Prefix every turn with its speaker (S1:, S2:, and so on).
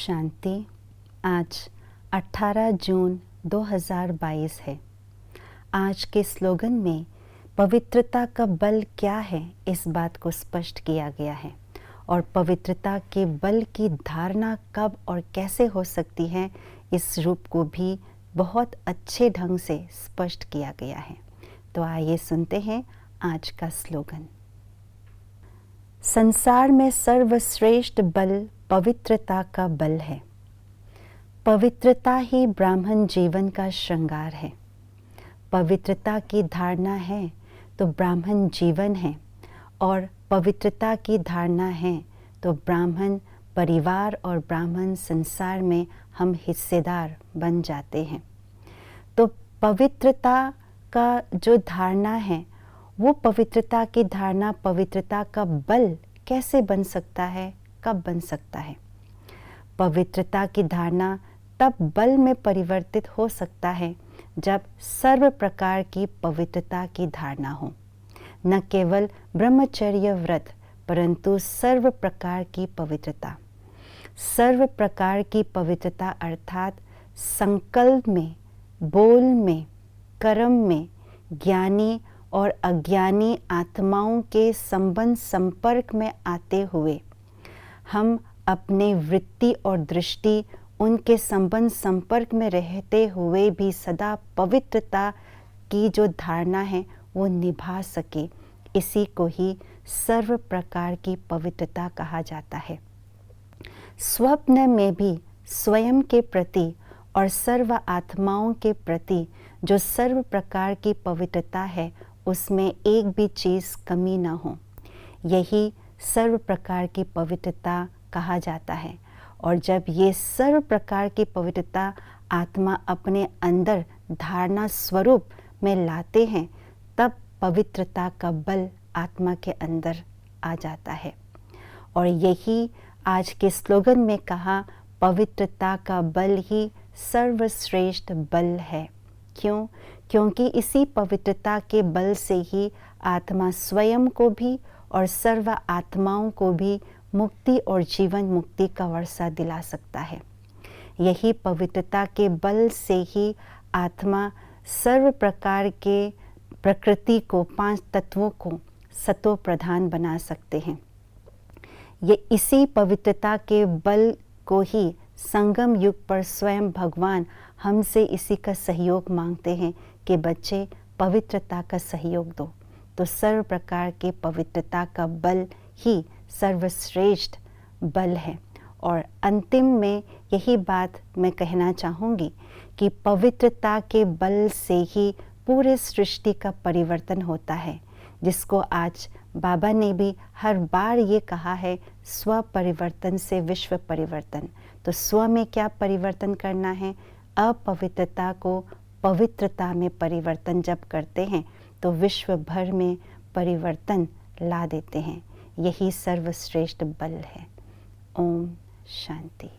S1: शांति। आज 18 जून 2022 है। आज के स्लोगन में पवित्रता का बल क्या है, इस बात को स्पष्ट किया गया है और पवित्रता के बल की धारणा कब और कैसे हो सकती है, इस रूप को भी बहुत अच्छे ढंग से स्पष्ट किया गया है। तो आइए सुनते हैं आज का स्लोगन। संसार में सर्वश्रेष्ठ बल पवित्रता का बल है। पवित्रता ही ब्राह्मण जीवन का श्रृंगार है। पवित्रता की धारणा है तो ब्राह्मण जीवन है, और पवित्रता की धारणा है तो ब्राह्मण परिवार और ब्राह्मण संसार में हम हिस्सेदार बन जाते हैं। तो पवित्रता का जो धारणा है, वो पवित्रता की धारणा, पवित्रता का बल कैसे बन सकता है, कब बन सकता है? पवित्रता की धारणा तब बल में परिवर्तित हो सकता है जब सर्व प्रकार की पवित्रता की धारणा हो। न केवल ब्रह्मचर्य व्रत, परंतु सर्व प्रकार की पवित्रता। सर्व प्रकार की पवित्रता अर्थात संकल्प में, बोल में, कर्म में, ज्ञानी और अज्ञानी आत्माओं के संबंध संपर्क में आते हुए हम अपने वृत्ति और दृष्टि उनके संबंध संपर्क में रहते हुए भी सदा पवित्रता की जो धारणा है वो निभा सके, इसी को ही सर्व प्रकार की पवित्रता कहा जाता है। स्वप्न में भी स्वयं के प्रति और सर्व आत्माओं के प्रति जो सर्व प्रकार की पवित्रता है, उसमें एक भी चीज़ कमी न हो, यही सर्व प्रकार की पवित्रता कहा जाता है। और जब ये सर्व प्रकार की पवित्रता आत्मा अपने अंदर धारणा स्वरूप में लाते हैं, तब पवित्रता का बल आत्मा के अंदर आ जाता है। और यही आज के स्लोगन में कहा, पवित्रता का बल ही सर्वश्रेष्ठ बल है। क्यों? क्योंकि इसी पवित्रता के बल से ही आत्मा स्वयं को भी और सर्व आत्माओं को भी मुक्ति और जीवन मुक्ति का वर्षा दिला सकता है। यही पवित्रता के बल से ही आत्मा सर्व प्रकार के प्रकृति को, 5 तत्वों को सतो प्रधान बना सकते हैं। ये इसी पवित्रता के बल को ही संगम युग पर स्वयं भगवान हमसे इसी का सहयोग मांगते हैं कि बच्चे पवित्रता का सहयोग दो। तो सर्व प्रकार के पवित्रता का बल ही सर्वश्रेष्ठ बल है। और अंतिम में यही बात मैं कहना चाहूँगी कि पवित्रता के बल से ही पूरे सृष्टि का परिवर्तन होता है, जिसको आज बाबा ने भी हर बार ये कहा है, स्व परिवर्तन से विश्व परिवर्तन। तो स्व में क्या परिवर्तन करना है? अपवित्रता को पवित्रता में परिवर्तन जब करते हैं तो विश्व भर में परिवर्तन ला देते हैं। यही सर्वश्रेष्ठ बल है। ओम शांति।